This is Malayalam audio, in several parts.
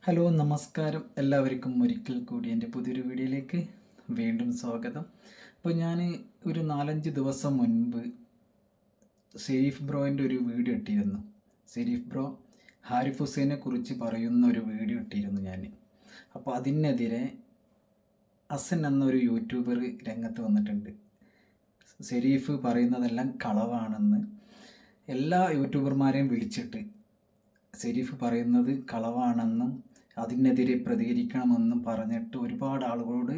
ഹലോ നമസ്കാരം എല്ലാവർക്കും ഒരിക്കൽ കൂടി എൻ്റെ പുതിയൊരു വീഡിയോയിലേക്ക് വീണ്ടും സ്വാഗതം. അപ്പോൾ ഞാൻ ഒരു 4-5 ദിവസം മുൻപ് ഷെരീഫ് ബ്രോൻ്റെ ഒരു വീഡിയോ ഇട്ടിരുന്നു. ഷെരീഫ് ബ്രോ ഹാരിഫ് ഹുസൈനെ കുറിച്ച് പറയുന്ന ഒരു വീഡിയോ ഇട്ടിരുന്നു ഞാൻ. അപ്പോൾ അതിനെതിരെ ഹസൻ എന്നൊരു യൂട്യൂബർ രംഗത്ത് വന്നിട്ടുണ്ട്. ഷെരീഫ് പറയുന്നതെല്ലാം കളവാണെന്ന് എല്ലാ യൂട്യൂബർമാരെയും വിളിച്ചിട്ട് ഷെരീഫ് പറയുന്നത് കളവാണെന്നും അതിനെതിരെ പ്രതികരിക്കണമെന്നും പറഞ്ഞിട്ട് ഒരുപാട് ആളുകളോട്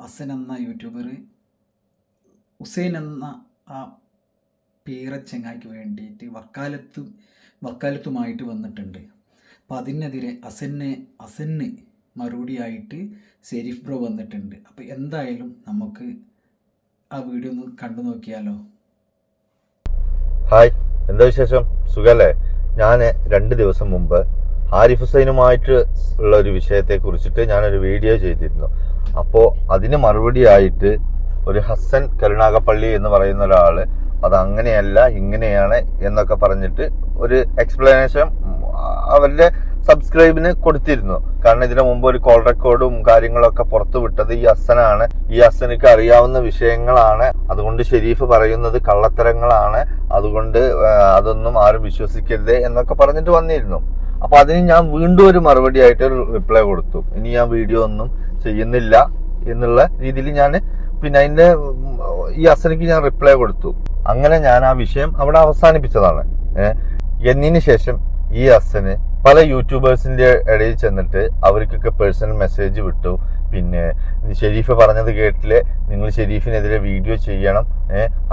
ഹസൻ എന്ന യൂട്യൂബർ ഹുസൈൻ എന്ന ആ പീറച്ചെങ്ങായിക്ക് വേണ്ടിയിട്ട് വക്കാലത്തുമായിട്ട് വന്നിട്ടുണ്ട്. അപ്പം അതിനെതിരെ ഹസന് മറുപടിയായിട്ട് ഷെരീഫ് ബ്രോ വന്നിട്ടുണ്ട്. അപ്പോൾ എന്തായാലും നമുക്ക് ആ വീഡിയോ ഒന്ന് കണ്ടു നോക്കിയാലോ. ഹായ്, എന്താ വിശേഷം? സുഖല്ലേ? ഞാൻ 2 ദിവസം മുമ്പ് ഹാരിഫ് ഹുസൈനുമായിട്ട് ഉള്ള ഒരു വിഷയത്തെ കുറിച്ചിട്ട് ഞാനൊരു വീഡിയോ ചെയ്തിരുന്നു. അപ്പോൾ അതിന് മറുപടിയായിട്ട് ഒരു ഹസൻ കരുണാകപ്പള്ളി എന്ന് പറയുന്ന ഒരാള് അത് അങ്ങനെയല്ല ഇങ്ങനെയാണ് എന്നൊക്കെ പറഞ്ഞിട്ട് ഒരു എക്സ്പ്ലനേഷൻ അവരുടെ സബ്സ്ക്രൈബിന് കൊടുത്തിരുന്നു. കാരണം ഇതിനു മുമ്പ് ഒരു കോൾ റെക്കോർഡും കാര്യങ്ങളൊക്കെ പുറത്തു വിട്ടത് ഈ ഹസനാണ്. ഈ ഹസനിക്ക് അറിയാവുന്ന വിഷയങ്ങളാണ്. അതുകൊണ്ട് ഷെരീഫ് പറയുന്നത് കള്ളത്തരങ്ങളാണ്, അതുകൊണ്ട് അതൊന്നും ആരും വിശ്വസിക്കരുത് എന്നൊക്കെ പറഞ്ഞിട്ട് വന്നിരുന്നു. അപ്പൊ അതിന് ഞാൻ വീണ്ടും ഒരു മറുപടി ആയിട്ട് ഒരു റിപ്ലൈ കൊടുത്തു. ഇനി ഞാൻ വീഡിയോ ഒന്നും ചെയ്യുന്നില്ല എന്നുള്ള രീതിയിൽ ഞാൻ പിന്നെ അതിന്റെ ഈ ഹസനിക്ക് ഞാൻ റിപ്ലൈ കൊടുത്തു. അങ്ങനെ ഞാൻ ആ വിഷയം അവിടെ അവസാനിപ്പിച്ചതാണ്. എന്നതിന് ശേഷം ഈ ഹസന് പല യൂട്യൂബേഴ്സിന്റെ ഇടയിൽ ചെന്നിട്ട് അവർക്കൊക്കെ പേഴ്സണൽ മെസ്സേജ് വിട്ടു. പിന്നെ ഷെരീഫ് പറഞ്ഞത് കേട്ടില്ലേ, നിങ്ങൾ ഷെരീഫിനെതിരെ വീഡിയോ ചെയ്യണം,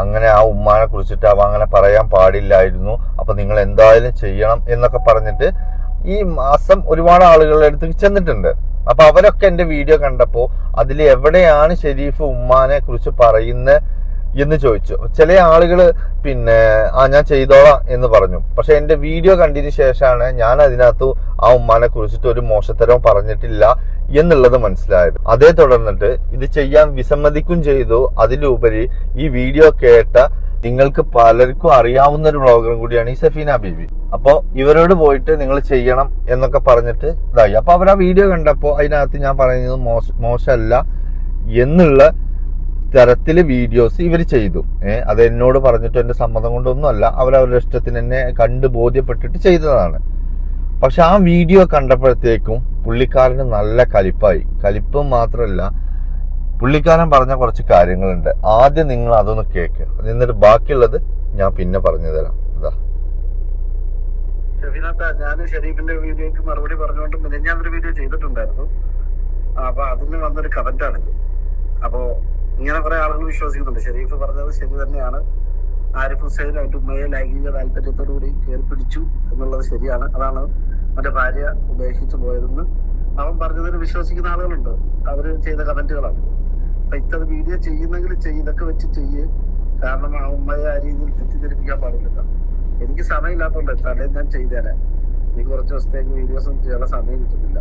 അങ്ങനെ ആ ഉമ്മാനെ കുറിച്ചിട്ട് അവ അങ്ങനെ പറയാൻ പാടില്ലായിരുന്നു, അപ്പൊ നിങ്ങൾ എന്തായാലും ചെയ്യണം എന്നൊക്കെ പറഞ്ഞിട്ട് ഈ മാസം ഒരുപാട് ആളുകളുടെ അടുത്ത് ചെന്നിട്ടുണ്ട്. അപ്പൊ അവരൊക്കെ എന്റെ വീഡിയോ കണ്ടപ്പോ അതിൽ എവിടെയാണ് ഷെരീഫ് ഉമ്മാനെ കുറിച്ച് പറയുന്നത് എന്ന് ചോദിച്ചു. ചില ആളുകള് പിന്നെ ഞാൻ ചെയ്തോളാം എന്ന് പറഞ്ഞു. പക്ഷെ എന്റെ വീഡിയോ കണ്ടതിന് ശേഷമാണ് ഞാൻ അതിനകത്ത് ആ ഉമ്മാനെ കുറിച്ചിട്ട് ഒരു മോശത്തരവും പറഞ്ഞിട്ടില്ല എന്നുള്ളത് മനസ്സിലായത്. അതേ തുടർന്നിട്ട് ഇത് ചെയ്യാൻ വിസമ്മതിക്കും ചെയ്തു. അതിലുപരി ഈ വീഡിയോ കേട്ട നിങ്ങൾക്ക് പലർക്കും അറിയാവുന്ന ഒരു വ്ളോഗറും കൂടിയാണ് ഈ സഫീന ബീബി. അപ്പൊ ഇവരോട് പോയിട്ട് നിങ്ങൾ ചെയ്യണം എന്നൊക്കെ പറഞ്ഞിട്ട് ഇതായി. അപ്പൊ അവർ ആ വീഡിയോ കണ്ടപ്പോ അതിനകത്ത് ഞാൻ പറയുന്നത് മോശമല്ല എന്നുള്ള തരത്തില് വീഡിയോസ് ഇവർ ചെയ്തു. അത് എന്നോട് പറഞ്ഞിട്ട് എന്റെ സമ്മതം കൊണ്ടൊന്നും അല്ല, അവരവരുടെ ഇഷ്ടത്തിന് എന്നെ കണ്ട് ബോധ്യപ്പെട്ടിട്ട് ചെയ്തതാണ്. പക്ഷെ ആ വീഡിയോ കണ്ടപ്പോഴത്തേക്കും പുള്ളിക്കാരന് നല്ല കലിപ്പായി. കലിപ്പും മാത്രമല്ല, പുള്ളിക്കാരൻ പറഞ്ഞ കുറച്ച് കാര്യങ്ങളുണ്ട്. ആദ്യം നിങ്ങൾ അതൊന്ന് കേൾക്കുക, എന്നിട്ട് ബാക്കിയുള്ളത് ഞാൻ പിന്നെ പറഞ്ഞു തരാം. ഇതാ ഞാൻ ഷെരീഫിന്റെ വീഡിയോക്ക് മറുപടി പറഞ്ഞുകൊണ്ട് ഞാൻ ഒരു വീഡിയോ ചെയ്തിട്ടുണ്ടായിരുന്നു. അപ്പൊ അതിന് വന്നൊരു കമന്റാണിത്. അപ്പോ ഇങ്ങനെ കുറെ ആളുകൾ വിശ്വസിക്കുന്നുണ്ട് ഷെരീഫ് പറഞ്ഞത് ശരി തന്നെയാണ്, ആരിഫ് ഹുസൈൻ അവന്റെ ഉമ്മയെ ലൈംഗിക താല്പര്യത്തോടുകൂടി കയറി പിടിച്ചു എന്നുള്ളത് ശരിയാണ്, അതാണ് അവന്റെ ഭാര്യ ഉപേക്ഷിച്ചു പോയതെന്ന് അവൻ പറഞ്ഞതിന് വിശ്വസിക്കുന്ന ആളുകളുണ്ട്. അവര് ചെയ്ത കമന്റുകളാണ്. അപ്പൊ ഇത്തരം വീഡിയോ ചെയ്യുന്നെങ്കിൽ ഇതൊക്കെ വെച്ച് ചെയ്യ്, കാരണം ആ ഉമ്മയെ ആ രീതിയിൽ തെറ്റിദ്ധരിപ്പിക്കാൻ പാടില്ല. എനിക്ക് സമയമില്ലാത്തതുകൊണ്ട് തലേ ഞാൻ ചെയ്തേനെ, എനിക്ക് കുറച്ച് ദിവസത്തേക്ക് വീഡിയോസ് ഒന്നും ചെയ്യാനുള്ള സമയം കിട്ടുന്നില്ല.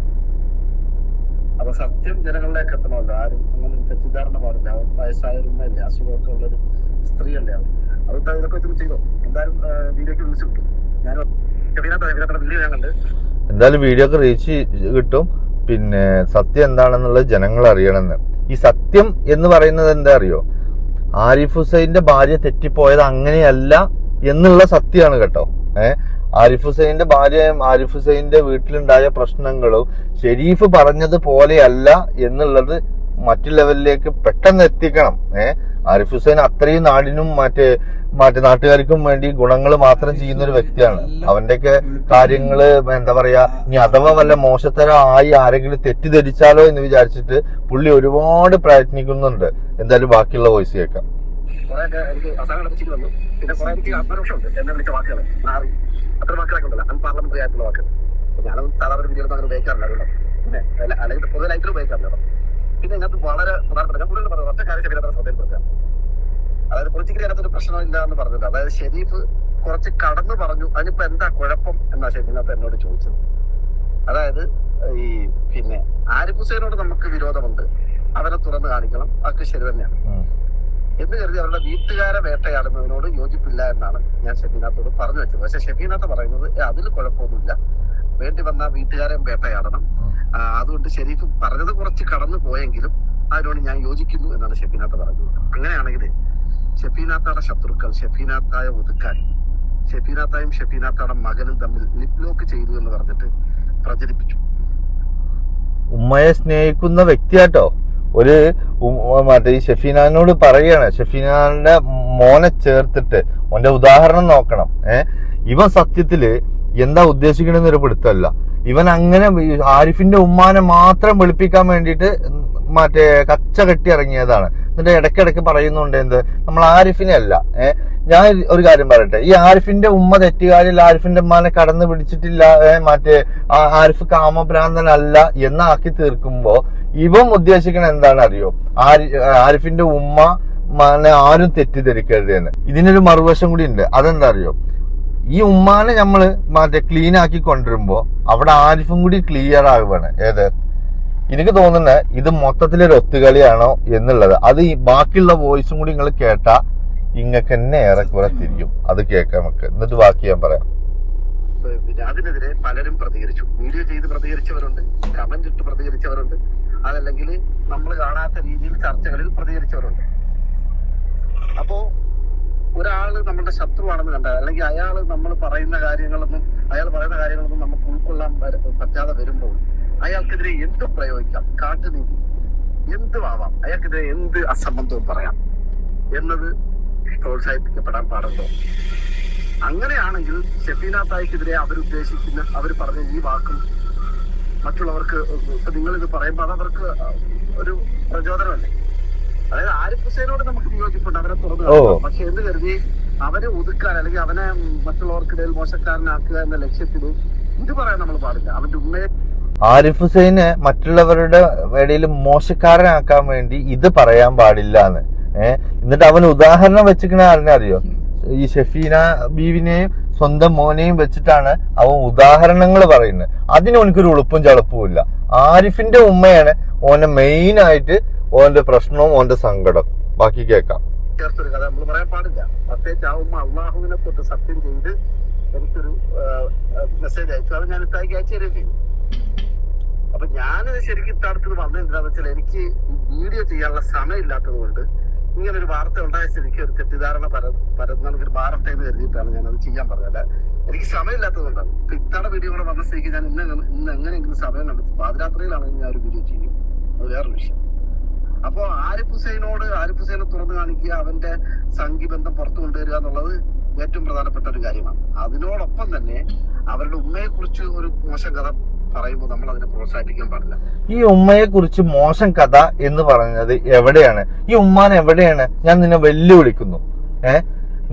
അപ്പൊ സത്യം ജനങ്ങളിലേക്ക് എത്തണമല്ലോ. ആരും അങ്ങനെ തെറ്റിദ്ധാരണ പാടില്ല. അവൻ വയസ്സായ ഒരു ഉമ്മയല്ലേ, അസുഖമൊക്കെ ഉള്ളൊരു സ്ത്രീയല്ലേ അവൻ. അത് ഇതൊക്കെ വെച്ച് ചെയ്തോ. എന്തായാലും വീഡിയോക്ക് വിളിച്ചു കിട്ടും. ഞാൻ വീഡിയോ ഞാൻ കണ്ട് എന്തായാലും വീഡിയോ ഒക്കെ റീച്ച് കിട്ടും. പിന്നെ സത്യം എന്താണെന്നുള്ളത് ജനങ്ങൾ അറിയണമെന്ന്. ഈ സത്യം എന്ന് പറയുന്നത് എന്താ അറിയോ, ആരിഫ് ഹുസൈന്റെ ഭാര്യ തെറ്റിപ്പോയത് അങ്ങനെയല്ല എന്നുള്ള സത്യമാണ് കേട്ടോ. ആരിഫ് ഹുസൈന്റെ ഭാര്യയും ആരിഫ് ഹുസൈന്റെ വീട്ടിലുണ്ടായ പ്രശ്നങ്ങളും ഷെരീഫ് പറഞ്ഞത് പോലെയല്ല എന്നുള്ളത് മറ്റു ലെവലിലേക്ക് പെട്ടെന്ന് എത്തിക്കണം. ആരിഫ് ഹുസൈൻ അത്രയും നാടിനും മറ്റേ നാട്ടുകാർക്കും വേണ്ടി ഗുണങ്ങൾ മാത്രം ചെയ്യുന്ന ഒരു വ്യക്തിയാണ്. അവന്റെയൊക്കെ കാര്യങ്ങള് എന്താ പറയാ, ഇനി അഥവാ വല്ല മോശത്തരമായി ആരെങ്കിലും തെറ്റിദ്ധരിച്ചാലോ എന്ന് വിചാരിച്ചിട്ട് പുള്ളി ഒരുപാട് പ്രയത്നിക്കുന്നുണ്ട്. എന്തായാലും ബാക്കിയുള്ള വോയിസ് കേൾക്കാം. പിന്നെ കുറെ എനിക്ക് ആത്മരോഷമുണ്ട് എന്നെ വിളിച്ച വാക്കുകൾ മാറി അത്ര വാക്കുകളൊക്കെ ഉണ്ടല്ലോ അൺപാർലമെന്ററി ആയിട്ടുള്ള വാക്കുകൾ. ഞാനത് സാധാരണ വീഡിയോ അങ്ങനെ ഉപയോഗിക്കാറില്ല. അതുകൊണ്ട് പിന്നെ അല്ലെങ്കിൽ പൊതുവെ ലൈറ്റിൽ ഉപയോഗിക്കാറില്ല. പിന്നെ ഇതിനകത്ത് വളരെ പ്രധാനപ്പെട്ട ഞാൻ കൂടുതൽ പറഞ്ഞു ഒറ്റ കാര്യം ശരീരത്തെ ശ്രദ്ധയിൽപ്പെടുത്തുക. അതായത് പൊളിറ്റിക്കലി അതിനകത്തൊരു പ്രശ്നമില്ല എന്ന് പറഞ്ഞില്ല. അതായത് ഷെരീഫ് കുറച്ച് കടന്നു പറഞ്ഞു, അതിനിപ്പോ എന്താ കുഴപ്പം എന്നാ ഷെരീഫിനകത്ത് എന്നോട് ചോദിച്ചത്. അതായത് ഈ പിന്നെ ആരിഫ് ഹുസൈനോട് നമുക്ക് വിരോധമുണ്ട്, അവരെ തുറന്നു കാണിക്കണം, അതൊക്കെ ശരി തന്നെയാണ് എന്ന് കരുതി അവരുടെ വീട്ടുകാരെ വേട്ടയാടുന്നതിനോട് യോജിപ്പില്ല എന്നാണ് ഞാൻ ഷെഫീനത്തോട് പറഞ്ഞു വെച്ചത്. പക്ഷെ ഷെഫീനത്ത് പറയുന്നത് അതിൽ കുഴപ്പമൊന്നുമില്ല, വേണ്ടി വന്ന വീട്ടുകാരെ വേട്ടയാടണം. അതുകൊണ്ട് ഷെരീഫ് പറഞ്ഞത് കുറച്ച് കടന്നു പോയെങ്കിലും അതിനോട് ഞാൻ യോജിക്കുന്നു എന്നാണ് ഷെഫീനാത്ത പറഞ്ഞത്. അങ്ങനെയാണെങ്കിൽ ഷെഫീനാത്തയുടെ ശത്രുക്കൾ ഷെഫീനാത്തായ ഒതുക്കാൻ ഷെഫീനാത്തായും ഷെഫീനാത്തയുടെ മകനും തമ്മിൽ ലിപ് ലോക്ക് ചെയ്തു എന്ന് പറഞ്ഞിട്ട് പ്രചരിപ്പിച്ചു. ഉമ്മയെ സ്നേഹിക്കുന്ന വ്യക്തിയാട്ടോ. ഒരു മറ്റേ ഈ ഷെഫീനാനോട് പറയാണ്, ഷെഫീനാന്റെ മോനെ ചേർത്തിട്ട് ഓന്റെ ഉദാഹരണം നോക്കണം. ഇവൻ സത്യത്തില് എന്താ ഉദ്ദേശിക്കണമെന്നൊരു പിടുത്തമല്ല. ഇവൻ അങ്ങനെ ആരിഫിന്റെ ഉമ്മാനെ മാത്രം വെളുപ്പിക്കാൻ വേണ്ടിയിട്ട് മറ്റേ കച്ച കെട്ടി ഇറങ്ങിയതാണ്. എന്നിട്ട് ഇടയ്ക്കിടയ്ക്ക് പറയുന്നുണ്ട് എന്ത്, നമ്മൾ ആരിഫിനെ അല്ല. ഞാൻ ഒരു കാര്യം പറയട്ടെ, ഈ ആരിഫിന്റെ ഉമ്മ തെറ്റുകാരില്ല, ആരിഫിന്റെ ഉമ്മാനെ കടന്നു പിടിച്ചിട്ടില്ല, മറ്റേ ആരിഫ് കാമഭ്രാന്തനല്ല എന്നാക്കി തീർക്കുമ്പോ ഇവൻ ഉദ്ദേശിക്കണ എന്താണ് അറിയോ? ആരിഫിന്റെ ഉമ്മനെ ആരും തെറ്റിദ്ധരിക്കരുത് എന്ന്. ഇതിനൊരു മറുവശം കൂടി ഉണ്ട്. അതെന്താ അറിയോ? ഈ ഉമ്മാനെ നമ്മള് മറ്റേ ക്ലീൻ ആക്കി കൊണ്ടുവരുമ്പോ അവിടെ ആരിഫും കൂടി ക്ലിയർ ആവുകയാണ്. എനിക്ക് തോന്നുന്നത് ഇത് മൊത്തത്തിലൊരു ഒത്തുകളിയാണോ എന്നുള്ളത്. അത് ഈ ബാക്കിയുള്ള വോയിസും കൂടി നിങ്ങൾ കേട്ടാ ഇങ്ങക്ക് തന്നെ ഏറെക്കുറെ തിരിയും. അത് കേൾക്കാം നമുക്ക്, എന്നിട്ട് ബാക്കി ഞാൻ പറയാം. അതിനെതിരെ പലരും പ്രതികരിച്ചു. വീഡിയോ ചെയ്ത് പ്രതികരിച്ചവരുണ്ട്, കമന്റ് ഇട്ട് പ്രതികരിച്ചവരുണ്ട്, അതല്ലെങ്കിൽ നമ്മൾ കാണാത്ത രീതിയിൽ ചർച്ചകളിൽ പ്രതികരിച്ചവരുണ്ട്. അപ്പോ ഒരാള് നമ്മുടെ ശത്രുവാണെന്ന് കണ്ടാൽ, അല്ലെങ്കിൽ അയാൾ പറയുന്ന കാര്യങ്ങളൊന്നും നമുക്ക് ഉൾക്കൊള്ളാൻ പറ്റാതെ വരുമ്പോൾ അയാൾക്കെതിരെ എന്തും പ്രയോഗിക്കാം. കാട്ടുനീതി എന്തുമാവാം, അയാൾക്കെതിരെ എന്ത് അസംബന്ധവും പറയാം എന്നത് പ്രോത്സാഹിപ്പിക്കപ്പെടാൻ പാടുണ്ടോ? അങ്ങനെയാണെങ്കിൽ ഷെഫീനാത്തായിക്കെതിരെ അവർ പറഞ്ഞ ഈ വാക്കും മറ്റുള്ളവർക്ക്, ഇപ്പൊ നിങ്ങളിത് പറയുമ്പോൾ അതവർക്ക് ഒരു പ്രചോദനമല്ലേ? അതായത് ആരിഫ് ഹുസൈനോട് നമുക്ക് വിയോജിപ്പുണ്ട്, അവരെ തുറന്നു. പക്ഷെ എന്ന് കരുതി അവരെ ഒതുക്കാൻ അല്ലെങ്കിൽ അവനെ മറ്റുള്ളവർക്കിടയിൽ മോശക്കാരനാക്കുക എന്ന ലക്ഷ്യത്തിൽ ഇത് പറയാൻ നമ്മൾ പാടില്ല. അവന്റെ ഉമ്മയെ ആരിഫ് ഹുസൈനെ മറ്റുള്ളവരുടെ ഇടയിൽ മോശക്കാരനാക്കാൻ വേണ്ടി ഇത് പറയാൻ പാടില്ല എന്ന്. എന്നിട്ട് അവൻ ഉദാഹരണം വെച്ചിക്കണ അറിയോ? ഈ ഷെഫീന ബീവിനെയും സ്വന്തം മോനെയും വെച്ചിട്ടാണ് അവൻ ഉദാഹരണങ്ങൾ പറയുന്നത്. അതിന് ഓനക്കൊരു ഉളുപ്പും ചളുപ്പും ഇല്ല. ആരിഫിന്റെ ഉമ്മയാണ് ഓനെ മെയിൻ ആയിട്ട് ഓന്റെ പ്രശ്നവും ഓന്റെ സങ്കടം. ബാക്കി കേൾക്കാം. ചേർത്തൊരു കഥ നമ്മൾ പറയാൻ പാടില്ല. പ്രത്യേകിച്ച് ആ ഉമ്മ അള്ളാഹുവിനെ തൊട്ട് സത്യം ചെയ്ത് എനിക്കൊരു മെസ്സേജ് അയച്ചു. അത് ഞാൻ ഇത്താക്കി അയച്ചു തരുകയും ചെയ്തു. അപ്പൊ ഞാനിത് ശരിക്കും ഇത്തടത്തിൽ വന്നത് എന്താണെന്ന് വെച്ചാൽ, എനിക്ക് വീഡിയോ ചെയ്യാനുള്ള സമയം ഇല്ലാത്തത് കൊണ്ട് ഇങ്ങനെ ഒരു വാർത്ത ഉണ്ടായ സ്ഥിതിക്ക് ഒരു തെറ്റിദ്ധാരണ പരന്നൊരു മാറട്ടെ എന്ന് കരുതിയിട്ടാണ് ഞാൻ അത് ചെയ്യാൻ പറഞ്ഞത്. എനിക്ക് സമയമില്ലാത്തത് കൊണ്ടാണ്. ഇപ്പൊ ഇത്തവണ വീഡിയോ കൂടെ വന്ന സ്ഥിതിക്ക് ഞാൻ ഇന്ന് എങ്ങനെയെങ്കിലും സമയം കണ്ടെത്തി പാതിരാത്രിയിലാണെങ്കിൽ ഞാൻ ഒരു വീഡിയോ ചെയ്യും. അത് വേറൊരു വിഷയം. അപ്പോ ആരിഫ് ഹുസൈനെ തുറന്നു കാണിക്കുക, അവന്റെ സംഘിബന്ധം പുറത്തു കൊണ്ടുവരിക എന്നുള്ളത് ഏറ്റവും പ്രധാനപ്പെട്ട ഒരു കാര്യമാണ്. അതിനോടൊപ്പം തന്നെ അവരുടെ ഉമ്മയെ കുറിച്ച് ഒരു മോശം കഥ പറയുമ്പോൾ നമ്മൾ അതിനെ പ്രോത്സാഹിപ്പിക്കാൻ പാടില്ല. ഈ ഉമ്മയെ കുറിച്ച് മോശം കഥ എന്ന് പറഞ്ഞത് എവിടെയാണ്? ഈ ഉമ്മാൻ എവിടെയാണ്? ഞാൻ നിന്നെ വെല്ലുവിളിക്കുന്നു.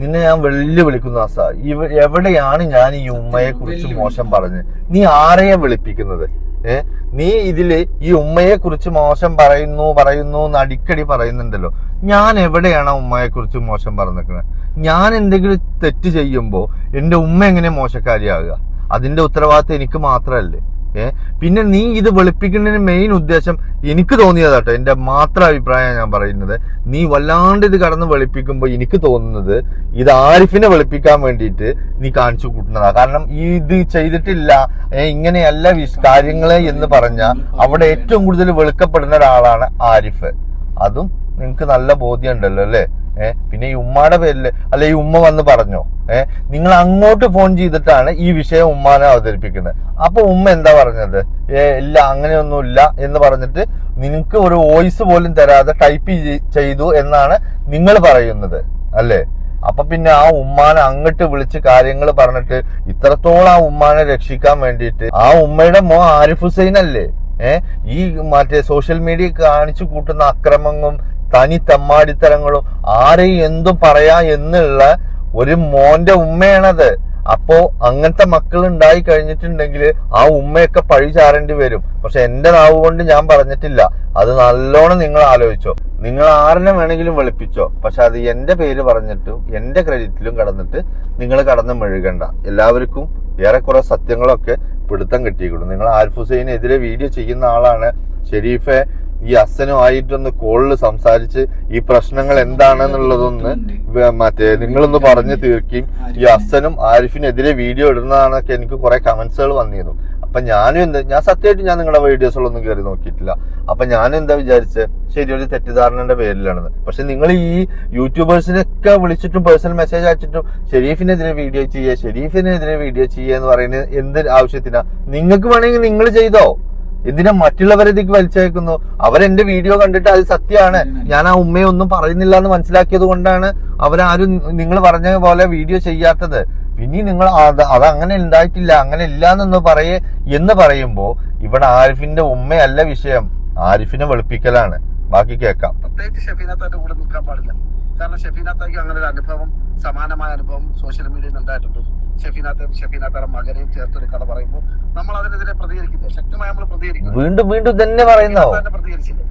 നിന്നെ ഞാൻ വെല്ലുവിളിക്കുന്നു അസ. എവിടെയാണ് ഞാൻ ഈ ഉമ്മയെ കുറിച്ച് മോശം പറഞ്ഞത്? നീ ആരെയാ വിളിപ്പിക്കുന്നത്? നീ ഇതില് ഈ ഉമ്മയെ കുറിച്ച് മോശം പറയുന്നു എന്ന് അടിക്കടി പറയുന്നുണ്ടല്ലോ. ഞാൻ എവിടെയാണ് ആ ഉമ്മയെ കുറിച്ച് മോശം പറഞ്ഞിരിക്കുന്നത്? ഞാൻ എന്തെങ്കിലും തെറ്റ് ചെയ്യുമ്പോ എന്റെ ഉമ്മ എങ്ങനെ മോശക്കാരിയാകുക? അതിന്റെ ഉത്തരവാദിത്തം എനിക്ക് മാത്രമല്ലേ? പിന്നെ നീ ഇത് വെളുപ്പിക്കുന്നതിന് മെയിൻ ഉദ്ദേശം എനിക്ക് തോന്നിയതാട്ടോ, എന്റെ മാത്രം അഭിപ്രായം ഞാൻ പറയുന്നത്. നീ വല്ലാണ്ട് ഇത് കടന്ന് വെളുപ്പിക്കുമ്പോ എനിക്ക് തോന്നുന്നത് ഇത് ആരിഫിനെ വെളുപ്പിക്കാൻ വേണ്ടിയിട്ട് നീ കാണിച്ചു കൂട്ടുന്നതാ. കാരണം ഇത് ചെയ്തിട്ടില്ല, ഇങ്ങനെയല്ല കാര്യങ്ങള് എന്ന് പറഞ്ഞാൽ അവിടെ ഏറ്റവും കൂടുതൽ വെളുക്കപ്പെടുന്ന ഒരാളാണ് ആരിഫ്. അതും നിങ്ങക്ക് നല്ല ബോധ്യം ഉണ്ടല്ലോ അല്ലേ? പിന്നെ ഈ ഉമ്മാടെ പേരില് അല്ലെ ഈ ഉമ്മ വന്ന് പറഞ്ഞോ? നിങ്ങൾ അങ്ങോട്ട് ഫോൺ ചെയ്തിട്ടാണ് ഈ വിഷയം ഉമ്മാനെ അവതരിപ്പിക്കുന്നത്. അപ്പൊ ഉമ്മ എന്താ പറഞ്ഞത്? ഇല്ല അങ്ങനെയൊന്നും ഇല്ല എന്ന് പറഞ്ഞിട്ട് നിനക്ക് ഒരു വോയിസ് പോലും തരാതെ ടൈപ്പ് ചെയ്തു എന്നാണ് നിങ്ങൾ പറയുന്നത് അല്ലേ? അപ്പൊ പിന്നെ ആ ഉമ്മാനെ അങ്ങോട്ട് വിളിച്ച് കാര്യങ്ങൾ പറഞ്ഞിട്ട് ഇത്രത്തോളം ആ ഉമ്മാനെ രക്ഷിക്കാൻ വേണ്ടിയിട്ട് ആ ഉമ്മയുടെ മോ ആരിഫ് ഹുസൈൻ അല്ലേ ഈ മറ്റേ സോഷ്യൽ മീഡിയ കാണിച്ചു കൂട്ടുന്ന അക്രമങ്ങളും തനി തമ്മാടിത്തരങ്ങളും ആരെയും എന്തും പറയാ എന്നുള്ള ഒരു മോന്റെ ഉമ്മയാണത്. അപ്പോ അങ്ങനത്തെ മക്കൾ ഉണ്ടായി കഴിഞ്ഞിട്ടുണ്ടെങ്കിൽ ആ ഉമ്മയൊക്കെ പഴി ചാരേണ്ടി വരും. പക്ഷെ എന്റെ നാവ് കൊണ്ട് ഞാൻ പറഞ്ഞിട്ടില്ല. അത് നല്ലോണം നിങ്ങൾ ആലോചിച്ചോ. നിങ്ങൾ ആരെന്നെ വേണമെങ്കിലും വെളുപ്പിച്ചോ, പക്ഷെ അത് എന്റെ പേര് പറഞ്ഞിട്ടും എന്റെ ക്രെഡിറ്റിലും കടന്നിട്ട് നിങ്ങൾ കടന്നു മെഴുകണ്ട. എല്ലാവർക്കും ഏറെക്കുറെ സത്യങ്ങളൊക്കെ പിടുത്തം കിട്ടിയിരിക്കുന്നു. നിങ്ങൾ ആരിഫ് ഹുസൈനെതിരെ വീഡിയോ ചെയ്യുന്ന ആളാണ്. ഷെരീഫെ ഈ അസനുമായിട്ടൊന്ന് കോളിൽ സംസാരിച്ച് ഈ പ്രശ്നങ്ങൾ എന്താണെന്നുള്ളതൊന്ന് മറ്റേ നിങ്ങളൊന്ന് പറഞ്ഞു തീർക്കുകയും ഈ അസനും ആരിഫിനെതിരെ വീഡിയോ ഇടുന്നതാണൊക്കെ എനിക്ക് കുറെ കമന്റ്സുകൾ വന്നിരുന്നു. അപ്പൊ ഞാൻ സത്യമായിട്ട് ഞാൻ നിങ്ങളുടെ വീഡിയോസിലൊന്നും കയറി നോക്കിയിട്ടില്ല. അപ്പൊ ഞാൻ എന്താ വിചാരിച്ചത്, ശരി ഒരു തെറ്റിദ്ധാരണയുടെ പേരിലാണെന്ന്. പക്ഷെ നിങ്ങൾ ഈ യൂട്യൂബേഴ്സിനൊക്കെ വിളിച്ചിട്ടും പേഴ്സണൽ മെസ്സേജ് അയച്ചിട്ടും ഷെരീഫിനെതിരെ വീഡിയോ ചെയ്യുക എന്ന് പറയുന്നത് എന്ത് ആവശ്യത്തിനാ? നിങ്ങൾക്ക് വേണമെങ്കിൽ നിങ്ങൾ ചെയ്തോ, എന്തിനാ മറ്റുള്ളവരേക്ക് വലിച്ചയക്കുന്നു? അവരെന്റെ വീഡിയോ കണ്ടിട്ട് അത് സത്യമാണ്, ഞാൻ ആ ഉമ്മയെ ഒന്നും പറയുന്നില്ല എന്ന് മനസ്സിലാക്കിയത് കൊണ്ടാണ് അവരാരും നിങ്ങൾ പറഞ്ഞ പോലെ വീഡിയോ ചെയ്യാത്തത്. പിന്നെ നിങ്ങൾ അതങ്ങനെ ഉണ്ടായിട്ടില്ല, അങ്ങനെ ഇല്ല എന്ന് പറയുമ്പോ ഇവിടെ ആരിഫിന്റെ ഉമ്മയല്ല വിഷയം, ആരിഫിനെ വെളുപ്പിക്കലാണ്. ബാക്കി കേൾക്കാം. പ്രത്യേകിച്ച് ഷെഫീനാത്താന്റെ കൂടെ നിൽക്കാൻ പാടില്ല. കാരണം ഷെഫീനാത്താക്ക് അങ്ങനെ ഒരു അനുഭവം, സമാനമായ അനുഭവം സോഷ്യൽ മീഡിയയിൽ ഉണ്ടായിട്ടുണ്ട്. ഷെഫീനാത്തയുടെ മകനെയും ചേർത്തൊരു കഥ പറയുമ്പോൾ നമ്മൾ അതിനെതിരെ പ്രതികരിക്കില്ല, ശക്തമായി നമ്മൾ പ്രതികരിക്കും. വീണ്ടും തന്നെ പറയുന്നോ പ്രതികരിച്ചില്ല.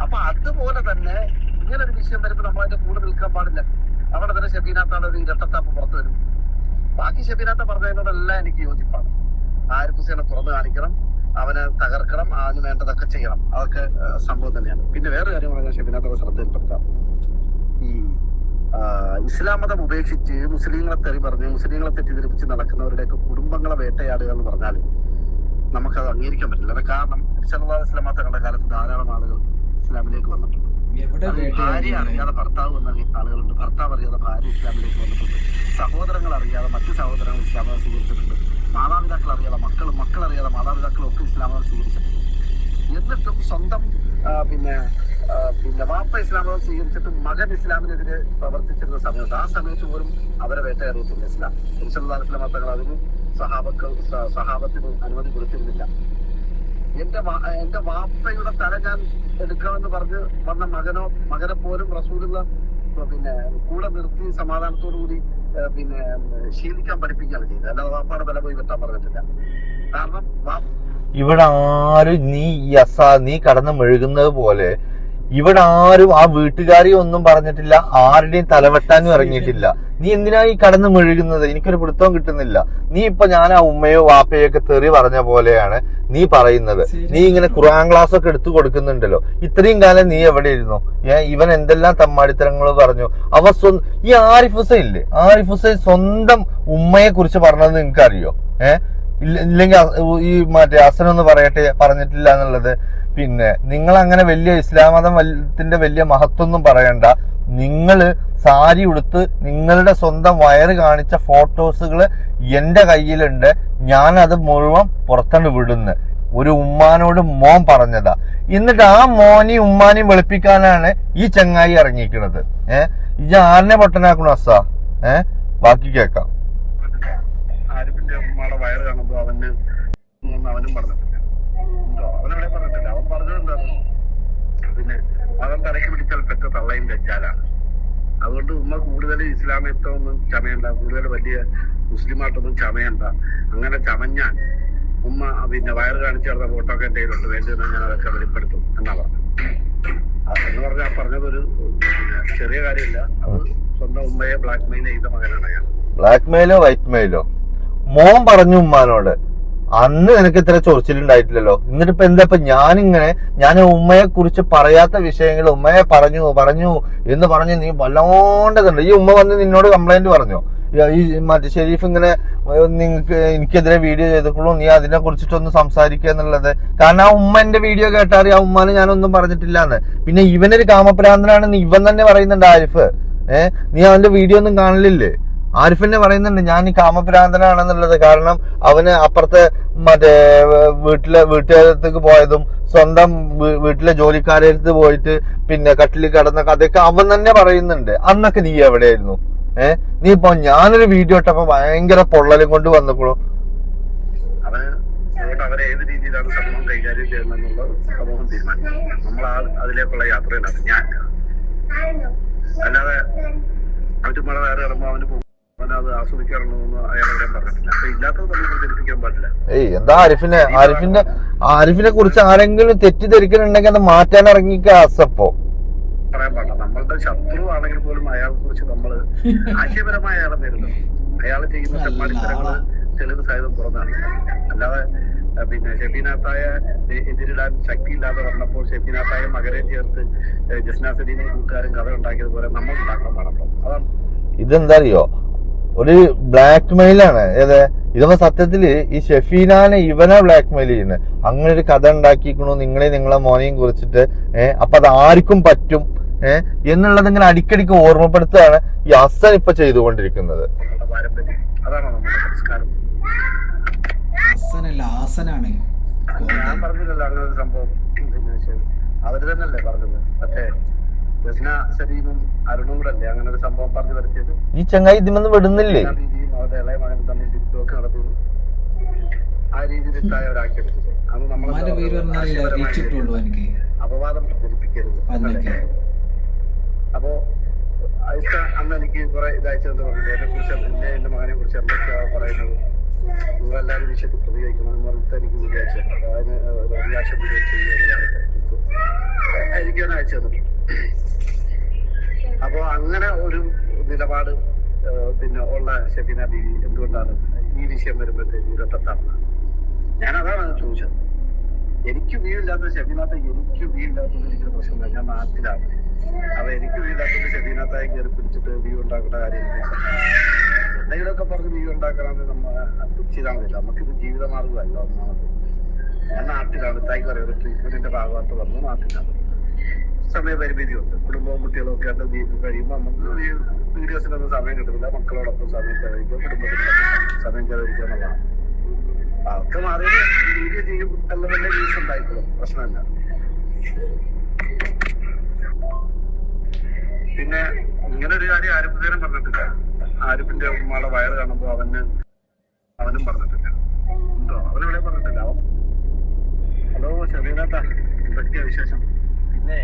അപ്പൊ അതുപോലെ തന്നെ ഇങ്ങനെ ഒരു വിഷയം വരുമ്പോൾ നമ്മൾ അതിന്റെ കൂടെ നിൽക്കാൻ പാടില്ല. അവിടെ തന്നെ ഷെഫീനാത്താണ് ഒരു ഇരട്ടത്താപ്പ് പുറത്തു വരും. ബാക്കി ഷെഫീനാത്ത പറഞ്ഞതിനോടെല്ലാം എനിക്ക് യോജിപ്പാണ്. ആരിഫ് ഹുസൈനെ തുറന്നു കാണിക്കണം, അവനെ തകർക്കണം, അതിന് വേണ്ടതൊക്കെ ചെയ്യണം, അതൊക്കെ സംഭവം തന്നെയാണ്. പിന്നെ വേറെ കാര്യം പറഞ്ഞാൽ ഷെഫീനാത്ത ശ്രദ്ധയിൽപ്പെടുത്താം. ഈ ഇസ്ലാം മതം ഉപേക്ഷിച്ച് മുസ്ലിങ്ങളെ തെറി പറഞ്ഞ് മുസ്ലിങ്ങളെ തെറ്റിദ്ധരിപ്പിച്ച് നടക്കുന്നവരുടെയൊക്കെ കുടുംബങ്ങളെ വേട്ടയാടുക എന്ന് പറഞ്ഞാൽ നമുക്കത് അംഗീകരിക്കാൻ പറ്റില്ല. കാരണം സല്ലല്ലാഹു അലൈഹി വസല്ലം തങ്ങളുടെ കാലത്ത് ധാരാളം ആളുകൾ ഇസ്ലാമിലേക്ക് വന്നിട്ടുണ്ട്. ഭാര്യ അറിയാതെ ഭർത്താവ് വന്ന ആളുകളുണ്ട്, ഭർത്താവ് അറിയാതെ ഭാര്യ ഇസ്ലാമിലേക്ക് വന്നിട്ടുണ്ട്, സഹോദരങ്ങൾ അറിയാതെ മറ്റു സഹോദരങ്ങൾ ഇസ്ലാമം സ്വീകരിച്ചിട്ടുണ്ട്, മാതാപിതാക്കൾ അറിയാതെ മക്കൾ അറിയാതെ മാതാപിതാക്കളും ഒക്കെ ഇസ്ലാമം സ്വീകരിച്ചിട്ടുണ്ട്. എന്നിട്ടും സ്വന്തം പിന്നെ വാപ്പ ഇസ്ലാമം സ്വീകരിച്ചിട്ട് മകൻ ഇസ്ലാമിനെതിരെ പ്രവർത്തിച്ചിരുന്ന സമയത്ത് ആ സമയത്ത് പോലും അവരെ വേട്ടയാറിയിട്ടില്ല ഇസ്ലാം. സല്ലല്ലാഹു അലൈഹി വസല്ലം തങ്ങൾ അതിന് സഹാബത്തിന് അനുമതി കൊടുത്തിരുന്നില്ല. എന്റെ വാപ്പയുടെ തല ഞാൻ എടുക്കാമെന്ന് പറഞ്ഞ് വന്ന മകനെ പോലും റസൂലുള്ള പിന്നെ കൂടെ നിർത്തി സമാധാനത്തോടു കൂടി പിന്നെ ശീലിക്കാൻ പഠിപ്പിക്കുകയാണ് ചെയ്തത്. അല്ലാതെ വാപ്പയുടെ തല പോയി വെട്ടാൻ പറഞ്ഞിട്ടില്ല. കാരണം ഇവിടെ ആരും നീ കടന്ന് മെഴുകുന്നത് പോലെ ഇവിടെ ആരും ആ വീട്ടുകാരെയും ഒന്നും പറഞ്ഞിട്ടില്ല, ആരുടെയും തലവെട്ടാനും ഇറങ്ങിയിട്ടില്ല. നീ എന്തിനാ ഈ കടന്ന് മെഴുകുന്നത്? എനിക്കൊരു പിടുത്തവും കിട്ടുന്നില്ല. നീ ഇപ്പൊ ഞാൻ ആ ഉമ്മയോ വാപ്പയോ ഒക്കെ തെറി പറഞ്ഞ പോലെയാണ് നീ പറയുന്നത്. നീ ഇങ്ങനെ ഖുർആൻ ക്ലാസ് ഒക്കെ എടുത്തു കൊടുക്കുന്നുണ്ടല്ലോ. ഇത്രയും കാലം നീ എവിടെ ഇരുന്നു? ഇവൻ എന്തെല്ലാം തമ്മാടിത്തരങ്ങൾ പറഞ്ഞു. ഈ ആരിഫ് ഹുസൈൻ ഇല്ലേ, ആരിഫ് ഹുസൈൻ സ്വന്തം ഉമ്മയെ കുറിച്ച് പറഞ്ഞത് നിങ്ങൾക്ക് അറിയോ? ഇല്ലെങ്കിൽ ഈ മറ്റേ ഹസനൊന്ന് പറഞ്ഞിട്ടില്ല എന്നുള്ളത്. പിന്നെ നിങ്ങൾ അങ്ങനെ വലിയ ഇസ്ലാം മതത്തിന്റെ വലിയ മഹത്വമൊന്നും പറയണ്ട. നിങ്ങള് സാരി ഉടുത്ത് നിങ്ങളുടെ സ്വന്തം വയറ് കാണിച്ച ഫോട്ടോസുകള് എന്റെ കയ്യിലുണ്ട്. ഞാൻ അത് മുഴുവൻ പുറത്തോണ്ട് വിടുന്നു. ഒരു ഉമ്മാനോട് മോൻ പറഞ്ഞതാ. എന്നിട്ട് ആ മോനെയും ഉമ്മാനെയും വെളുപ്പിക്കാനാണ് ഈ ചങ്ങായി ഇറങ്ങിയിരിക്കുന്നത്. ഇത് ആരിനെ പൊട്ടനാക്കണു അസ്സാ? ബാക്കി കേക്കാം. ആരിഫിന്റെ ഉമ്മയുടെ വയറ് കാണുമ്പോ അവനും പറഞ്ഞിട്ടില്ല, അവനെവിടെ പറഞ്ഞിട്ടില്ല. അവൻ പറഞ്ഞതെന്താണ്, പിന്നെ മകൻ തലയ്ക്ക് പിടിച്ചാൽ പെറ്റ തള്ളയും തെറ്റാലാണ്. അതുകൊണ്ട് ഉമ്മ കൂടുതൽ ഇസ്ലാമിയത്തൊന്നും ചമയണ്ട, കൂടുതൽ വലിയ മുസ്ലിമായിട്ടൊന്നും ചമയണ്ട. അങ്ങനെ ചമഞ്ഞാൽ ഉമ്മ പിന്നെ വയറ് കാണിച്ചു നടന്ന ഫോട്ടോ ഒക്കെ എന്റെ കയ്യിലുണ്ട്, വേണ്ടി ഞാൻ അതൊക്കെ വെളിപ്പെടുത്തും എന്നാ പറഞ്ഞു. എന്ന് പറഞ്ഞാൽ പറഞ്ഞതൊരു ചെറിയ കാര്യമില്ല. അത് സ്വന്തം ഉമ്മയെ ബ്ലാക്ക്മെയിൽ ചെയ്ത മകനാണ് ഞാൻ. ബ്ലാക്ക്മെയിലോ വൈറ്റ് മെയിലോ മോൻ പറഞ്ഞു ഉമ്മാനോട്, അന്ന് നിനക്ക് ഇത്ര ചൊറിച്ചിലുണ്ടായിട്ടില്ലല്ലോ. എന്നിട്ട് ഇപ്പൊ എന്താ ഞാൻ ഉമ്മയെ കുറിച്ച് പറയാത്ത വിഷയങ്ങൾ ഉമ്മയെ പറഞ്ഞു എന്ന് പറഞ്ഞ് നീ വല്ലാണ്ടതുണ്ട്. ഈ ഉമ്മ വന്ന് നിന്നോട് കംപ്ലൈന്റ് പറഞ്ഞോ? ഈ മറ്റേ ഷെരീഫ് ഇങ്ങനെ എനിക്കെതിരെ വീഡിയോ ചെയ്തിട്ടുള്ളൂ, നീ അതിനെ കുറിച്ചിട്ടൊന്ന് സംസാരിക്കുക എന്നുള്ളത്. കാരണം ആ ഉമ്മ എന്റെ വീഡിയോ കേട്ടാറി ആ ഉമ്മാനെ ഞാനൊന്നും പറഞ്ഞിട്ടില്ലാന്ന്. പിന്നെ ഇവനൊരു കാമപ്രാന്തനാണെന്ന് ഇവൻ തന്നെ പറയുന്നുണ്ട് ആരിഫ്. നീ അവന്റെ വീഡിയോ ഒന്നും കാണലില്ലേ? ആരിഫിനെ പറയുന്നുണ്ട് ഞാൻ ഈ കാമപ്രാന്തനാണെന്നുള്ളത്. കാരണം അവന് അപ്പുറത്തെ മറ്റേ വീട്ടുകാരത്തേക്ക് പോയതും സ്വന്തം വീട്ടിലെ ജോലിക്കാരടുത്ത് പോയിട്ട് പിന്നെ കട്ടിലിൽ കിടന്ന കഥയൊക്കെ അവൻ തന്നെ പറയുന്നുണ്ട്. അന്നൊക്കെ നീ എവിടെയായിരുന്നു? നീ ഇപ്പൊ ഞാനൊരു വീഡിയോ ഇട്ടപ്പോ ഭയങ്കര പൊള്ളലും കൊണ്ട് വന്നപ്പോഴും അവരെ ഏത് രീതിയിലാണ് സമൂഹം കൈകാര്യം ചെയ്യുന്നതെന്നുള്ള സമൂഹം തീരുമാനിക്കും. നമ്മൾ അതിലേക്കുള്ള യാത്രയിലാണ് ഞാൻ. അല്ലാതെ അവര് മഴ വേറെ ഇറങ്ങുമ്പോ അവനത് ആസ്വദിക്കാറുണ്ടെന്ന് അയാളെ പറഞ്ഞിട്ടില്ല. അപ്പൊ ഇല്ലാത്തത് നമ്മൾ പ്രചരിപ്പിക്കാൻ പാടില്ല. എന്താ ആരിഫിനെ കുറിച്ച് ആരെങ്കിലും തെറ്റിദ്ധരിക്കുന്നുണ്ടെങ്കിൽ അത് മാറ്റാൻ ഇറങ്ങിക്ക അസപ്പോ പറയാൻ പാടില്ല. നമ്മളുടെ ശത്രു ആണെങ്കിൽ പോലും അയാളെ കുറിച്ച് നമ്മള് ആശയപരമായ അയാളെ നേരിടുന്നു. അയാൾ ചെയ്യുന്ന തെമ്മാടിത്തരങ്ങള് തെളിവ് സഹിതം തുറന്നാണ്. അല്ലാതെ പിന്നെ ഷെഫീനാത്തായ എതിരിടാൻ ശക്തിയില്ലാതെ വന്നപ്പോൾ ഷെഫീനാത്തായ മകരെ ചേർത്ത് ജസ്ന സലീമും കൂട്ടുകാരും കഥ ഉണ്ടാക്കിയതുപോലെ നമ്മൾ ഉണ്ടാക്കാൻ പാടല്ലോ. അതാണ് ഇതെന്താ അറിയോ? ഒരു ബ്ലാക്ക് മെയിലാണ്. ഇതൊക്കെ സത്യത്തില് ഈ ഷെഫീനാനെ ഇവനെ ബ്ലാക്ക്മെയിൽ ചെയ്യുന്നത്. അങ്ങനെ ഒരു കഥ ഉണ്ടാക്കിക്കണു നിങ്ങളെ മോനെയും കുറിച്ചിട്ട്. അപ്പൊ അത് ആർക്കും പറ്റും എന്നുള്ളത് ഇങ്ങനെ അടിക്കടിക്ക് ഓർമ്മപ്പെടുത്തുകയാണ് ഈ ഹസൻ ഇപ്പൊ ചെയ്തുകൊണ്ടിരിക്കുന്നത്. ഹസനാണ്. ഞാൻ പറഞ്ഞില്ലല്ലോ അങ്ങനെ ഒരു സംഭവം. അവര് തന്നെയല്ലേ പറഞ്ഞത്, മറ്റേ ജസ്ന സലീമും അരുണും കൂടെ അല്ലേ അങ്ങനെ ഒരു സംഭവം പറഞ്ഞു വരുത്തിയത്. ഈ ചങ്ങായി ഇതിമൊന്നും വിടുന്നില്ലേ? അവരുടെ ഇളയ മകനും തമ്മിൽ ടിക്ടോക്ക് നടത്തുന്നു. ആ രീതിയിൽ അവരാക്കിയെടുത്തത് അത് നമ്മൾ അപവാദം പ്രചരിപ്പിക്കരുത്. അപ്പോ ഐഷ അന്ന് എനിക്ക് കുറെ ഇതയച്ചെന്ന് പറഞ്ഞില്ല, എന്നെ കുറിച്ച് എന്റെ മകനെ കുറിച്ച് എന്തൊക്കെയാ പറയുന്നത്, നിങ്ങളെല്ലാവരും വിഷയത്തിൽ പ്രതികരിക്കണമെന്ന് പറഞ്ഞിട്ട് എനിക്ക് വിചാരിച്ചു. അതിന് റിയാക്ഷൻ വീഡിയോ ചെയ്യാനായിട്ട് എനിക്ക് തന്നെ അയച്ചു തന്നിട്ടുണ്ട്. അപ്പോ അങ്ങനെ ഒരു നിലപാട് പിന്നെ ഉള്ള ഷെഫീന ബീവി എന്തുകൊണ്ടാണ് ഈ വിഷയം വരുമ്പോഴത്തേക്ക് ഇരട്ടത്താറുന്നത്? ഞാൻ അതാണ് ചോദിച്ചത്. എനിക്ക് വീടില്ലാത്ത ഷെഫീനാത്ത, എനിക്ക് വീടില്ലാത്തത് എനിക്കൊരു പ്രശ്നമില്ല, ഞാൻ നാട്ടിലാണ്. അപ്പൊ എനിക്ക് വീടില്ലാത്തത് ഷെഫീനാത്തായി കയറി പിടിച്ചിട്ട് വ്യൂ ഉണ്ടാക്കേണ്ട കാര്യം എന്തെങ്കിലുമൊക്കെ പറഞ്ഞ് വ്യൂ ഉണ്ടാക്കണമെന്ന് നമ്മളെ ചെയ്താൽ നമുക്കിത് ജീവിതമാർഗമല്ല. ഒന്നാമത് ഞാൻ നാട്ടിലാണ്, തായ്ക്ക് അറിയാം, ഒരു ട്രീറ്റ്മെന്റിന്റെ ഭാഗമായിട്ട് വന്നു നാട്ടിലാണ്. സമയപരിമിതിയുണ്ട്, കുടുംബവും കുട്ടികളും ഒക്കെ ആയിട്ട് കഴിയുമ്പോൾ നമുക്ക് വീഡിയോസിനൊന്നും സമയം കിട്ടുന്നില്ല. മക്കളോടൊപ്പം സമയം ചെലവഴിക്കുക, കുടുംബത്തിനോടൊപ്പം സമയം ചെലവഴിക്കുക എന്നുള്ളതാണ്. അതൊക്കെ മാറിയത് വീഡിയോ ചെയ്യും നല്ല നല്ല വ്യൂസ് ഉണ്ടായിക്കോളും, പ്രശ്നമില്ല. പിന്നെ ഇങ്ങനെ ഒരു കാര്യം ആരിഫുസൈനും പറഞ്ഞിട്ടില്ല. ആരിഫിന്റെ ഉമ്മയുടെ വയറ് കാണുമ്പോ അവനും പറഞ്ഞിട്ടില്ല. ഉണ്ടോ? അവനെവിടെ പറഞ്ഞിട്ടില്ല. അവൻ ഹലോ ഷെഫീനാത്ത, എന്തൊക്കെയാ വിശേഷം? പിന്നെ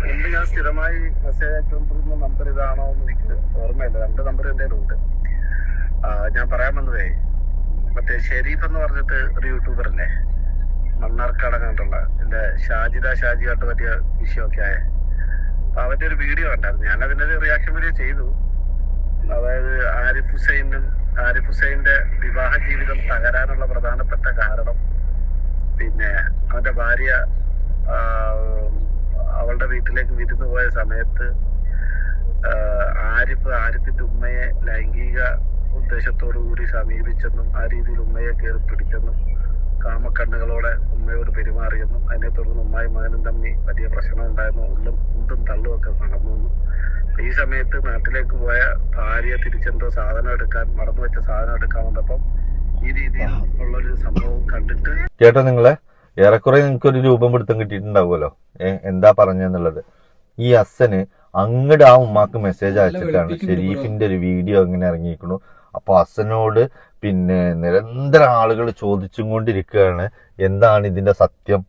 എന്ത് ഞാൻ സ്ഥിരമായി മെസ്സേജ് അയച്ചുകൊണ്ടിരുന്ന നമ്പർ ഇതാണോ എന്ന് എനിക്ക് ഓർമ്മയില്ല. 2 നമ്പർ എന്റെ ഉണ്ട്. ഞാൻ പറയാൻ വന്നതേ, മറ്റേ ഷെരീഫ് എന്ന് പറഞ്ഞിട്ട് ഒരു യൂട്യൂബർ അല്ലേ, മണ്ണാർക്കാടങ്ങാണ്ടുള്ള എന്റെ ഷാജിയായിട്ട് വലിയ വിഷയമൊക്കെ ആയ. അപ്പൊ അവന്റെ ഒരു വീഡിയോ കണ്ടായിരുന്നു. ഞാൻ അതിന്റെ ഒരു റിയാക്ഷൻ വീഡിയോ ചെയ്തു. അതായത് ആരിഫ് ഹുസൈന്റെ വിവാഹ ജീവിതം തകരാനുള്ള പ്രധാനപ്പെട്ട കാരണം പിന്നെ അവന്റെ ഭാര്യ അവളുടെ വീട്ടിലേക്ക് വിരുന്നു പോയ സമയത്ത് ആരിഫിന്റെ ഉമ്മയെ ലൈംഗിക ഉദ്ദേശത്തോടു കൂടി സമീപിച്ചെന്നും ആ രീതിയിൽ ഉമ്മയെ കയറി പിടിച്ചെന്നും കാമക്കണ്ണുകളോടെ ഉമ്മയോട് പെരുമാറിയെന്നും അതിനെ തുടർന്ന് ഉമ്മയും മകനും തമ്മിൽ വലിയ പ്രശ്നം ഉണ്ടായിരുന്നു, ഉണ്ടും തള്ളും ഒക്കെ നടന്നു. ഈ സമയത്ത് നാട്ടിലേക്ക് പോയ ഭാര്യ തിരിച്ചെന്തോ സാധനം എടുക്കാൻ മറന്നുവെച്ച സാധനം എടുക്കാൻ വന്നപ്പം ഈ രീതിയിൽ ഉള്ളൊരു സംഭവം കണ്ടിട്ട് കേട്ടോ നിങ്ങളെ, ഏറെക്കുറെ നിങ്ങൾക്കൊരു രൂപം പിടുത്തം കിട്ടിയിട്ടുണ്ടാവുമല്ലോ എന്താ പറഞ്ഞെന്നുള്ളത്. ഈ ഹസന് അങ്ങോട്ട് ആ ഉമ്മാക്ക് മെസ്സേജ് അയച്ചിട്ടാണ് ഷെരീഫിന്റെ ഒരു വീഡിയോ ഇങ്ങനെ ഇറങ്ങിയിരിക്കണു. അപ്പൊ ഹസനോട് പിന്നെ നിരന്തരം ആളുകൾ ചോദിച്ചും കൊണ്ടിരിക്കുകയാണ് എന്താണ് ഇതിന്റെ സത്യം,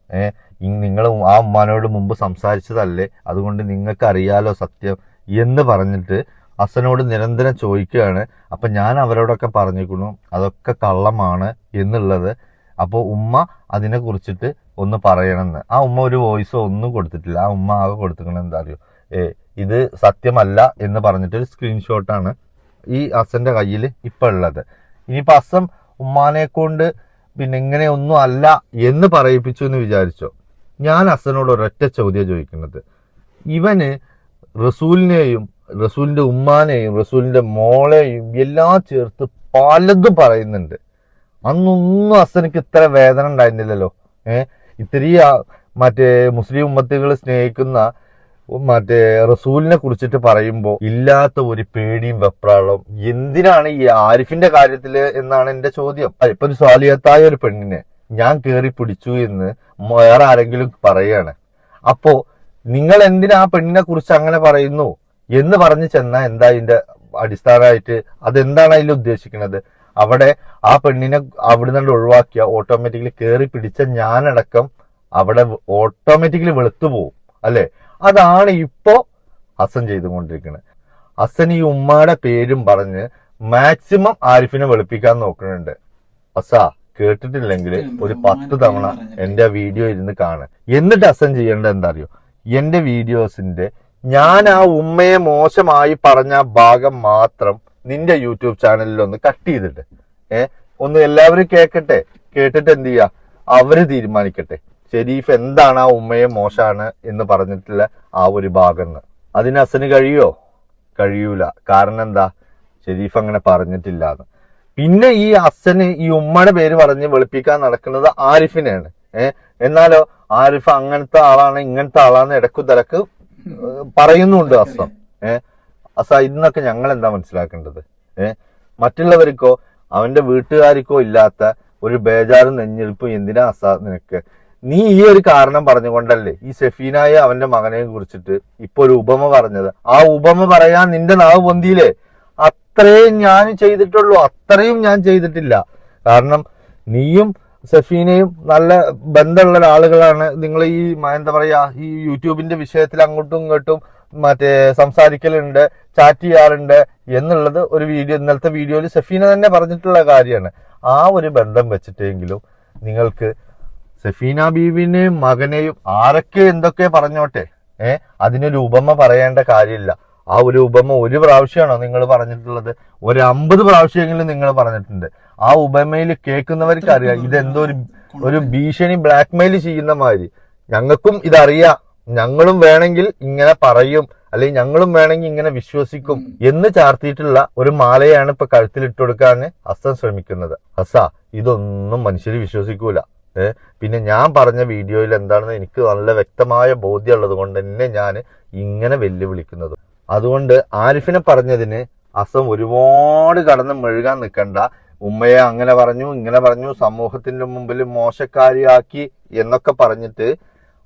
നിങ്ങൾ ആ ഉമ്മാനോട് മുമ്പ് സംസാരിച്ചതല്ലേ, അതുകൊണ്ട് നിങ്ങൾക്ക് അറിയാലോ സത്യം എന്ന് പറഞ്ഞിട്ട് ഹസനോട് നിരന്തരം ചോദിക്കുകയാണ്. അപ്പൊ ഞാൻ അവരോടൊക്കെ പറഞ്ഞിരിക്കുന്നു അതൊക്കെ കള്ളമാണ് എന്നുള്ളത്. അപ്പോൾ ഉമ്മ അതിനെ കുറിച്ചിട്ട് ഒന്ന് പറയണമെന്ന്. ആ ഉമ്മ ഒരു വോയിസോ ഒന്നും കൊടുത്തിട്ടില്ല. ആ ഉമ്മ ആകെ കൊടുത്തിരിക്കണത് എന്താ അറിയോ, ഇത് സത്യമല്ല എന്ന് പറഞ്ഞിട്ടൊരു സ്ക്രീൻഷോട്ടാണ് ഈ ഹസന്റെ കയ്യിൽ ഇപ്പൊ ഉള്ളത്. ഇനിയിപ്പോ ഹസൻ ഉമ്മാനെ കൊണ്ട് പിന്നെ ഇങ്ങനെ ഒന്നും അല്ല എന്ന് പറയിപ്പിച്ചു എന്ന് വിചാരിച്ചോ? ഞാൻ ഹസനോട് ഒരൊറ്റ ചോദ്യം ചോദിക്കുന്നത്, ഇവന് റസൂലിനെയും റസൂലിന്റെ ഉമ്മാനെയും റസൂലിന്റെ മോളെയും എല്ലാം ചേർത്ത് പലതും പറയുന്നുണ്ട്. അന്നൊന്നും ഹസനക്ക് ഇത്ര വേദന ഉണ്ടായിരുന്നില്ലല്ലോ. ഇത്രയും മറ്റേ മുസ്ലിം ഉമ്മത്തുകൾ സ്നേഹിക്കുന്ന മറ്റേ റസൂലിനെ കുറിച്ചിട്ട് പറയുമ്പോൾ ഇല്ലാത്ത ഒരു പേടിയും വെപ്രാളവും എന്തിനാണ് ഈ ആരിഫിന്റെ കാര്യത്തില് എന്നാണ് എന്റെ ചോദ്യം. ഇപ്പൊ ഒരു സ്വാലിഹത്തായ ഒരു പെണ്ണിനെ ഞാൻ കേറി പിടിച്ചു എന്ന് വേറെ ആരെങ്കിലും പറയാണ്, അപ്പോ നിങ്ങൾ എന്തിനാ ആ പെണ്ണിനെ കുറിച്ച് അങ്ങനെ പറയുന്നു എന്ന് പറഞ്ഞു ചെന്നാ എന്താ ഇതിന്റെ അടിസ്ഥാനമായിട്ട് അതെന്താണ് അതിൽ ഉദ്ദേശിക്കുന്നത്? അവിടെ ആ പെണ്ണിനെ അവിടെ നിന്ന് ഒഴിവാക്കിയ ഓട്ടോമാറ്റിക്കലി കയറി പിടിച്ച ഞാനടക്കം അവിടെ ഓട്ടോമാറ്റിക്കലി വെളുത്തു പോവും അല്ലെ? അതാണ് ഇപ്പോ ഹസൻ ചെയ്തുകൊണ്ടിരിക്കുന്നത്. ഹസൻ ഈ ഉമ്മയുടെ പേരും പറഞ്ഞ് മാക്സിമം ആരിഫിനെ വെളുപ്പിക്കാൻ നോക്കുന്നുണ്ട്. ഹസാ കേട്ടിട്ടില്ലെങ്കിൽ ഒരു 10 തവണ എന്റെ വീഡിയോ ഇരുന്ന് കാണുക. എന്നിട്ട് ഹസൻ ചെയ്യേണ്ടത് എന്താ അറിയോ, എന്റെ വീഡിയോസിന്റെ ഞാൻ ആ ഉമ്മയെ മോശമായി പറഞ്ഞ ഭാഗം മാത്രം നിന്റെ യൂട്യൂബ് ചാനലിൽ ഒന്ന് കട്ട് ചെയ്തിട്ട് ഒന്ന് എല്ലാവരും കേൾക്കട്ടെ. കേട്ടിട്ട് എന്ത് ചെയ്യാ, അവര് തീരുമാനിക്കട്ടെ ഷെരീഫ് എന്താണ് ആ ഉമ്മയെ മോശമാണ് എന്ന് പറഞ്ഞിട്ടുള്ള ആ ഒരു ഭാഗം. അതിന് ഹസന് കഴിയോ? കഴിയൂല. കാരണം എന്താ, ഷെരീഫ് അങ്ങനെ പറഞ്ഞിട്ടില്ലാന്ന്. പിന്നെ ഈ അസന് ഈ ഉമ്മയുടെ പേര് പറഞ്ഞ് വെളുപ്പിക്കാൻ നടക്കുന്നത് ആരിഫിനെയാണ്. എന്നാലോ ആരിഫ് അങ്ങനത്തെ ആളാണ് ഇങ്ങനത്തെ ആളാണ് ഇടക്കു തലക്ക് പറയുന്നുണ്ട് അസം. അസ ഇന്നൊക്കെ ഞങ്ങൾ എന്താ മനസ്സിലാക്കേണ്ടത്? മറ്റുള്ളവർക്കോ അവന്റെ വീട്ടുകാർക്കോ ഇല്ലാത്ത ഒരു ബേജാറും നെഞ്ഞെടുപ്പും എന്തിനാ അസ നിനക്ക്? നീ ഈ ഒരു കാരണം പറഞ്ഞുകൊണ്ടല്ലേ ഈ സെഫീനായ അവന്റെ മകനെ കുറിച്ചിട്ട് ഇപ്പൊ ഒരു ഉപമ പറഞ്ഞത്. ആ ഉപമ പറയാൻ നിന്റെ നാവ് പൊന്തിയില്ലേ? അത്രയും ഞാൻ ചെയ്തിട്ടുള്ളൂ, അത്രയും ഞാൻ ചെയ്തിട്ടില്ല. കാരണം നീയും സഫീനയും നല്ല ബന്ധമുള്ള ആളുകളാണ്. നിങ്ങൾ ഈ എന്താ പറയാ ഈ യൂട്യൂബിന്റെ വിഷയത്തിൽ അങ്ങോട്ടും ഇങ്ങോട്ടും സംസാരിക്കലുണ്ട്, ചാറ്റ് ചെയ്യാറുണ്ട് എന്നുള്ളത് ഒരു ഇന്നലത്തെ വീഡിയോയിൽ സഫീന തന്നെ പറഞ്ഞിട്ടുള്ള കാര്യമാണ്. ആ ഒരു ബന്ധം വെച്ചിട്ടെങ്കിലും നിങ്ങൾക്ക് സഫീന ബീവിനെയും മകനെയും ആരൊക്കെ എന്തൊക്കെ പറഞ്ഞോട്ടെ, അതിനൊരു ഉപമ പറയേണ്ട കാര്യമില്ല. ആ ഒരു ഉപമ ഒരു പ്രാവശ്യമാണോ നിങ്ങൾ പറഞ്ഞിട്ടുള്ളത്? 50 പ്രാവശ്യമെങ്കിലും നിങ്ങൾ പറഞ്ഞിട്ടുണ്ട്. ആ ഉപമയിൽ കേൾക്കുന്നവർക്ക് അറിയാം ഇതെന്തോ ഒരു ഭീഷണി ബ്ലാക്ക്മെയിൽ ചെയ്യുന്ന മാതിരി. ഞങ്ങൾക്കും ഇതറിയാം, ഞങ്ങളും വേണമെങ്കിൽ ഇങ്ങനെ പറയും, അല്ലെങ്കിൽ ഞങ്ങളും വേണമെങ്കിൽ ഇങ്ങനെ വിശ്വസിക്കും എന്ന് ചാർത്തിയിട്ടുള്ള ഒരു മാലയാണ് ഇപ്പൊ കഴുത്തിലിട്ട് കൊടുക്കാൻ ഹസൻ ശ്രമിക്കുന്നത്. ഹസ, ഇതൊന്നും മനുഷ്യര് വിശ്വസിക്കൂല. പിന്നെ ഞാൻ പറഞ്ഞ വീഡിയോയിൽ എന്താണെന്ന് എനിക്ക് നല്ല വ്യക്തമായ ബോധ്യമുള്ളത് കൊണ്ട് തന്നെ ഞാൻ ഇങ്ങനെ വെല്ലുവിളിക്കുന്നത്. അതുകൊണ്ട് ആരിഫിനെ പറഞ്ഞതിന് ഹസൻ ഒരുപാട് കടന്ന് മെഴുകാൻ നിൽക്കണ്ട. ഉമ്മയെ അങ്ങനെ പറഞ്ഞു ഇങ്ങനെ പറഞ്ഞു, സമൂഹത്തിന്റെ മുമ്പിൽ മോശക്കാരിയാക്കി എന്നൊക്കെ പറഞ്ഞിട്ട്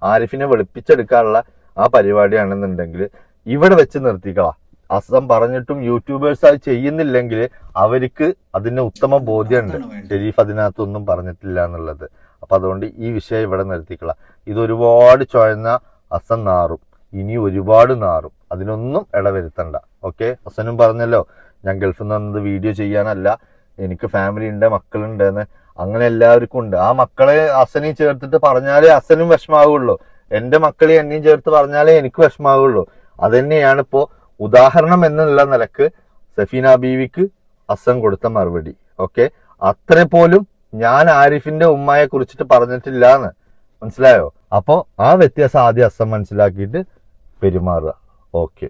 ആരിഫിനെ വെളുപ്പിച്ചെടുക്കാനുള്ള ആ പരിപാടിയാണെന്നുണ്ടെങ്കിൽ ഇവിടെ വെച്ച് നിർത്തിക്കളാം. ഹസൻ പറഞ്ഞിട്ടും യൂട്യൂബേഴ്സ് അത് ചെയ്യുന്നില്ലെങ്കിൽ അവർക്ക് അതിന് ഉത്തമ ബോധ്യമുണ്ട് ഷെരീഫ് അതിനകത്തൊന്നും പറഞ്ഞിട്ടില്ല എന്നുള്ളത്. അപ്പൊ അതുകൊണ്ട് ഈ വിഷയം ഇവിടെ നിർത്തിക്കളാം. ഇതൊരുപാട് ചുഴന്ന ഹസൻ നാറും, ഇനി ഒരുപാട് നാറും, അതിനൊന്നും ഇടവരുത്തണ്ട. ഓക്കെ, ഹസനും പറഞ്ഞല്ലോ ഞാൻ ഗൾഫിൽ നിന്ന് വന്നത് വീഡിയോ ചെയ്യാനല്ല, എനിക്ക് ഫാമിലി ഉണ്ട്, മക്കളുണ്ട് എന്ന്. അങ്ങനെ എല്ലാവർക്കും ഉണ്ട്. ആ മക്കളെ ഹസനെയും ചേർത്തിട്ട് പറഞ്ഞാലേ ഹസനും വിഷമാവുള്ളൂ. എന്റെ മക്കളെ എന്നെയും ചേർത്ത് പറഞ്ഞാലേ എനിക്ക് വിഷമാവുള്ളൂ. അത് തന്നെയാണ് ഇപ്പോ ഉദാഹരണം എന്നുള്ള നിലക്ക് സഫീന ബീവിക്ക് ഹസൻ കൊടുത്ത മറുപടി. ഓക്കെ, അത്ര പോലും ഞാൻ ആരിഫിന്റെ ഉമ്മയെ കുറിച്ചിട്ട് പറഞ്ഞിട്ടില്ല എന്ന് മനസ്സിലായോ? അപ്പോ ആ വ്യത്യാസം ആദ്യം ഹസൻ മനസ്സിലാക്കിയിട്ട് പെരുമാറുക. ഓക്കെ.